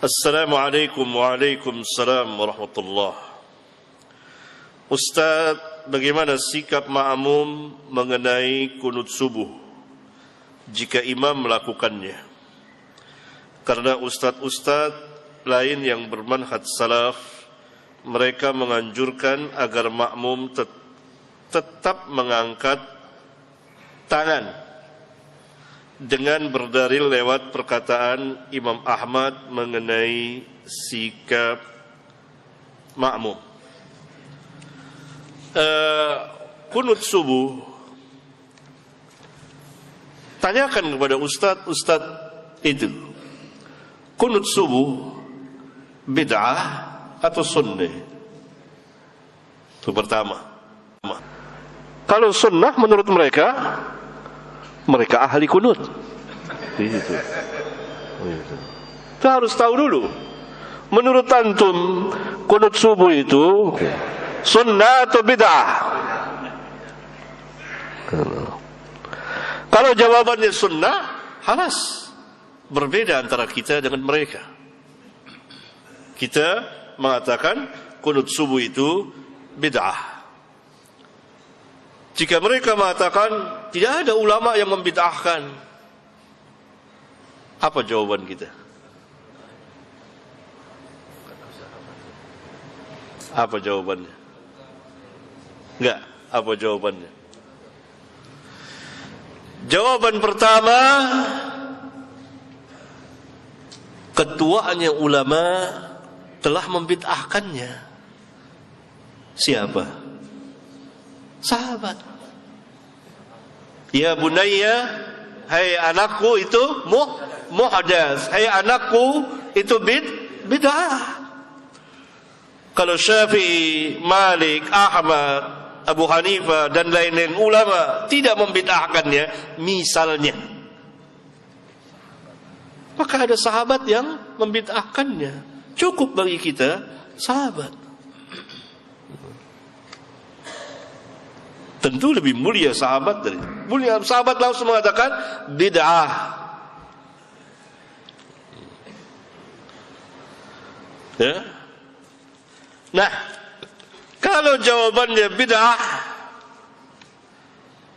Assalamualaikum waalaikumsalam warahmatullah. Ustaz, bagaimana sikap makmum mengenai kunut subuh jika imam melakukannya? Karena ustaz-ustaz lain yang bermanhaj salaf, mereka menganjurkan agar makmum tetap mengangkat tangan dengan berdalil lewat perkataan Imam Ahmad mengenai sikap makmum. Kunut subuh, tanyakan kepada ustaz itu, kunut subuh bid'ah atau sunnah? Itu pertama. Kalau sunnah menurut mereka ahli kunut. Itu. Kita harus tahu dulu. Menurut antum, kunut subuh itu sunnah atau bid'ah? Kalau jawabannya sunnah, halas. Berbeda antara kita dengan mereka. Kita mengatakan kunut subuh itu bid'ah. Jika mereka mengatakan tidak ada ulama yang membid'ahkan, apa jawaban kita? Apa jawabannya? Enggak, apa jawabannya? Jawaban pertama, ketuanya ulama telah membid'ahkannya. Siapa? Sahabat. Ya bunayya, hai anakku, itu muhdas. Hai anakku, itu bid'ah. Kalau Syafi'i, Malik, Ahmad, Abu Hanifah dan lain-lain ulama tidak membid'ahkannya, misalnya, maka ada sahabat yang membid'ahkannya. Cukup bagi kita sahabat. Tentu lebih mulia sahabat dari mulia sahabat, langsung mengatakan bid'ah. Ya. Nah, kalau jawabannya bid'ah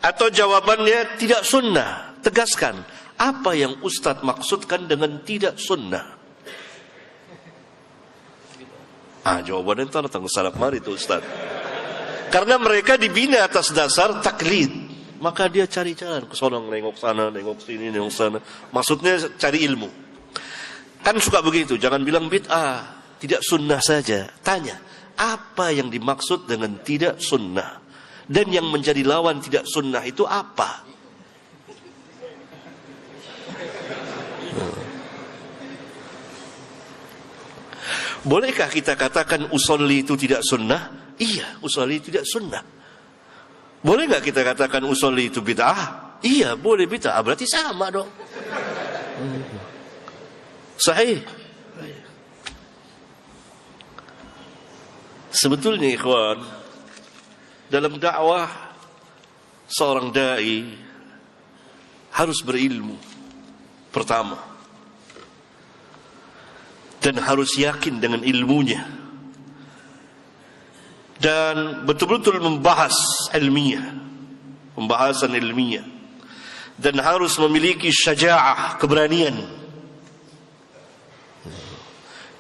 atau jawabannya tidak sunnah, tegaskan apa yang Ustadz maksudkan dengan tidak sunnah. Jawabannya itu datang ke salaf mari itu Ustadz. Karena mereka dibina atas dasar taklid, maka dia cari jalan ke sono, nengok sana, nengok sini, nengok sana. Maksudnya cari ilmu. Kan suka begitu, jangan bilang bid'ah, tidak sunnah saja. Tanya, apa yang dimaksud dengan tidak sunnah? Dan yang menjadi lawan tidak sunnah itu apa? Bolehkah kita katakan usolli itu tidak sunnah? Iya, usolli tidak sunnah. Boleh nggak kita katakan usolli itu bid'ah? Iya, boleh bid'ah. Berarti sama dong. Sahih. Sebetulnya ikhwan, dalam dakwah seorang dai harus berilmu pertama, dan harus yakin dengan ilmunya, dan betul-betul membahas ilmiah, pembahasan ilmiah, dan harus memiliki syaja'ah, keberanian.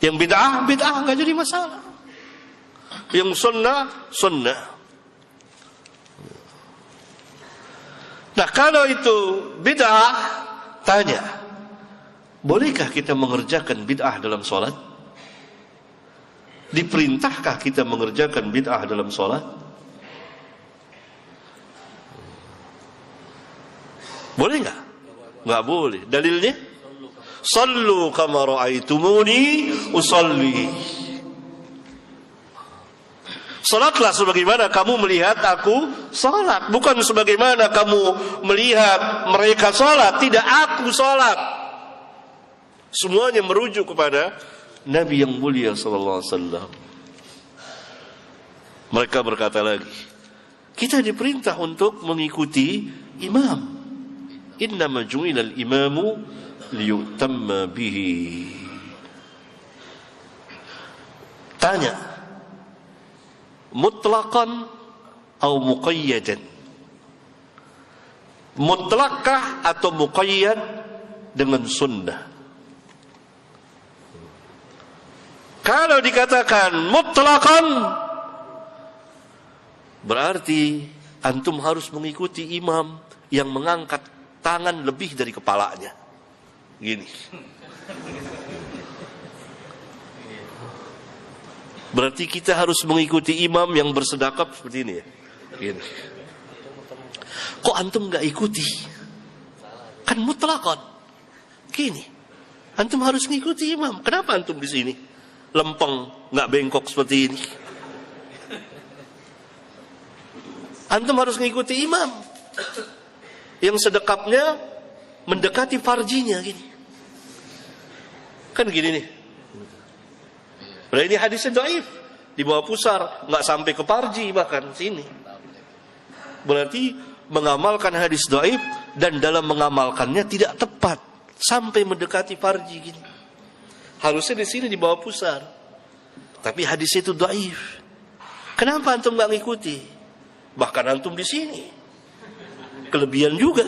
Yang bid'ah nggak jadi masalah. Yang sunnah. Nah, kalau itu bid'ah, tanya, bolehkah kita mengerjakan bid'ah dalam sholat? Diperintahkah kita mengerjakan bid'ah dalam sholat? Boleh nggak? Nggak boleh. Dalilnya? Sallu kama ra'aitumuni usalli. Salatlah sebagaimana kamu melihat aku salat, bukan sebagaimana kamu melihat mereka salat. Tidak, aku salat. Semuanya merujuk kepada Nabi yang mulia sallallahu alaihi wasallam. Mereka berkata lagi, kita diperintah untuk mengikuti imam. Innama ju'ilal imamu liyutamma bihi. Tanya, mutlaqan atau muqayyadan? Mutlakkah atau muqayyad dengan sunnah? Kalau dikatakan mutlaqan, berarti antum harus mengikuti imam yang mengangkat tangan lebih dari kepalanya. Gini. Berarti kita harus mengikuti imam yang bersedekap seperti ini ya. Gini. Kok antum nggak ikuti? Kan mutlakon. Gini. Antum harus mengikuti imam. Kenapa antum di sini? Lempeng, nggak bengkok seperti ini. Antum harus mengikuti imam yang sedekapnya mendekati farjinya gini. Kan gini nih. Berarti ini hadisnya dhaif, di bawah pusar, nggak sampai ke farji bahkan sini. Berarti mengamalkan hadis dhaif dan dalam mengamalkannya tidak tepat sampai mendekati farji gini. Harusnya di sini di bawah pusar. Tapi hadis itu dhaif. Kenapa antum nggak ngikuti? Bahkan antum di sini. Kelebihan juga.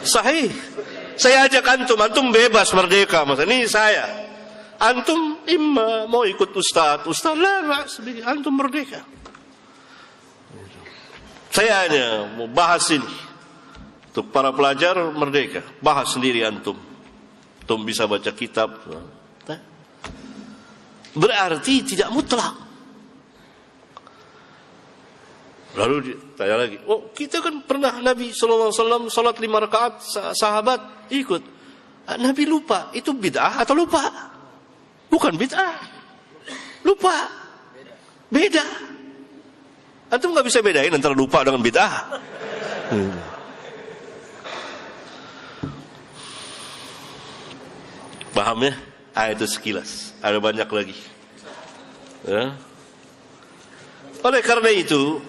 Sahih. Saya ajak antum bebas merdeka. Masa ini saya. Antum imma mau ikut ustaz lah, antum merdeka. Saya hanya mau bahas ini. Untuk para pelajar merdeka. Bahas sendiri antum. Antum bisa baca kitab. Berarti tidak mutlak. Lalu ditanya lagi, oh kita kan pernah Nabi SAW salat 5 rakaat, sahabat ikut. Nabi lupa, itu bid'ah atau lupa? Bukan bid'ah, lupa, beda. Antum nggak bisa bedain antara lupa dengan bid'ah. Paham ya? Itu sekilas. Ada banyak lagi. Ya. Oleh karena itu,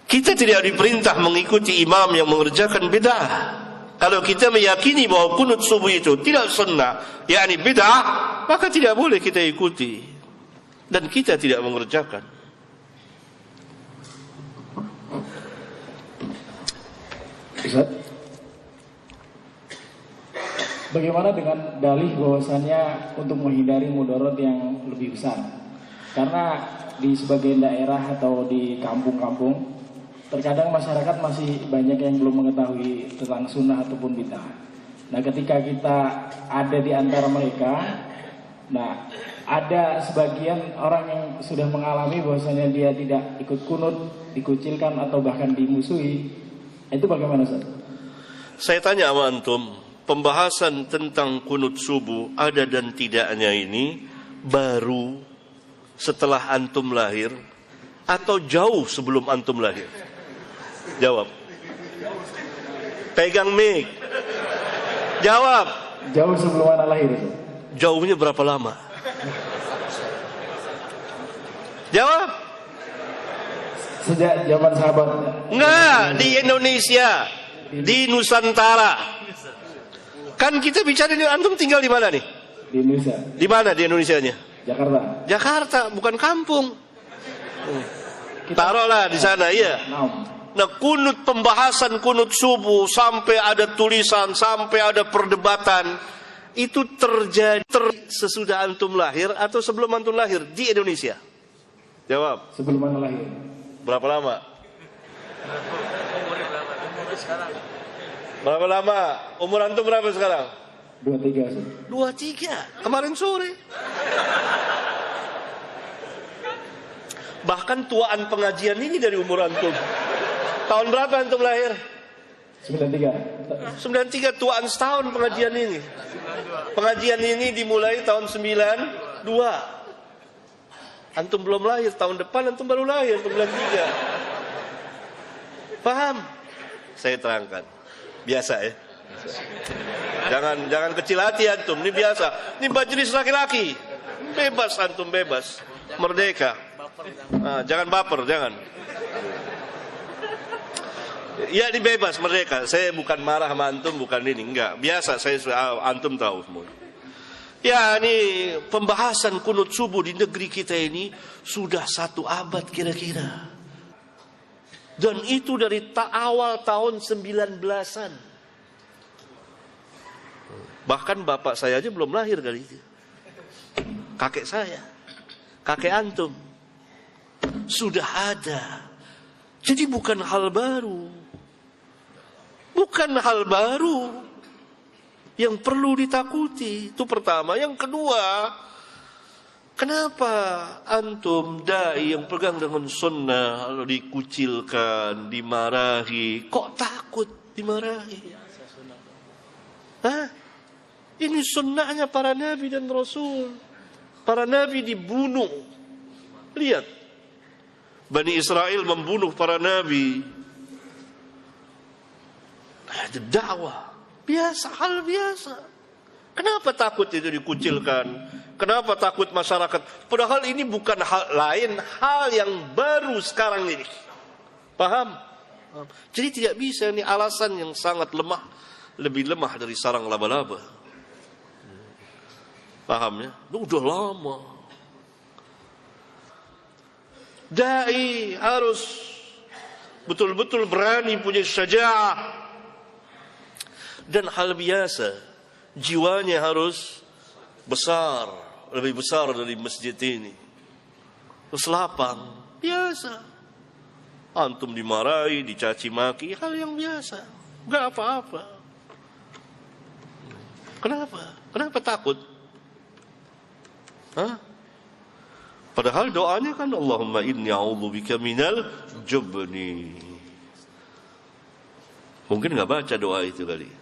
kita tidak diperintah mengikuti imam yang mengerjakan bid'ah. Kalau kita meyakini bahwa kunut subuh itu tidak sunnah, yakni bid'ah, maka tidak boleh kita ikuti. Dan kita tidak mengerjakan. Ustaz, bagaimana dengan dalih bahwasannya untuk menghindari mudarat yang lebih besar? Karena di sebagian daerah atau di kampung-kampung, terkadang masyarakat masih banyak yang belum mengetahui tentang sunnah ataupun bid'ah. Nah, ketika kita ada di antara mereka, nah ada sebagian orang yang sudah mengalami bahwasanya dia tidak ikut kunut, dikucilkan atau bahkan dimusuhi. Itu bagaimana, Ustaz? Saya tanya sama antum, pembahasan tentang kunut subuh ada dan tidaknya ini baru setelah antum lahir atau jauh sebelum antum lahir? Jawab. Pegang mic. Jawab. Jauh sebelum anak lahir itu. Jauhnya berapa lama? Jawab. Sejak zaman sahabat. Enggak, di Indonesia, di Nusantara. Kan kita bicara ini, antum tinggal di mana nih? Di Indonesia. Di mana di Indonesianya? Jakarta. Jakarta, bukan kampung. Taruhlah di sana, iya. Nah, kunut, pembahasan kunut subuh sampai ada tulisan, sampai ada perdebatan, itu terjadi sesudah antum lahir atau sebelum antum lahir di Indonesia? Jawab. Sebelum anak lahir. Berapa lama? Berapa lama? Umur antum berapa sekarang? 23. 23. Kemarin sore. Bahkan tuaan pengajian ini dari umur antum. Tahun berapa antum lahir? 93. 93, tuaan setahun pengajian ini. Pengajian ini dimulai tahun 92. Antum belum lahir, tahun depan antum baru lahir, 93. Paham? Saya terangkan. Biasa ya. Jangan kecil hati antum, ini biasa. Ini majelis laki-laki. Bebas antum, bebas. Merdeka. Nah, jangan baper, jangan. Ya ini bebas mereka. Saya bukan marah sama antum, bukan ini, enggak. Biasa saya antum tahu semua. Ya ini pembahasan kunut subuh di negeri kita ini sudah 1 abad kira-kira. Dan itu dari awal tahun 19-an. Bahkan bapak saya aja belum lahir kali itu. Kakek saya, kakek antum sudah ada. Jadi bukan hal baru. Bukan hal baru yang perlu ditakuti. Itu pertama. Yang kedua, kenapa antum dai yang pegang dengan sunnah lalu dikucilkan, dimarahi, kok takut dimarahi? Hah? Ini sunnahnya para nabi dan rasul. Para nabi dibunuh. Lihat, Bani Israel membunuh para nabi. Ada dakwah biasa, hal biasa. Kenapa takut itu dikucilkan? Kenapa takut masyarakat? Padahal ini bukan hal lain, hal yang baru sekarang ini. Paham? Jadi tidak bisa, ini alasan yang sangat lemah, lebih lemah dari sarang laba-laba. Paham ya? Udah lama. Dai harus betul-betul berani, punya syaja'ah. Dan hal biasa, jiwanya harus besar, lebih besar dari masjid ini. Terus lapang, biasa. Antum dimarahi, dicaci maki, hal yang biasa. Enggak apa-apa. Kenapa? Kenapa takut? Hah? Padahal doanya kan Allahumma inni a'udzubika minal jubni. Mungkin enggak baca doa itu kali.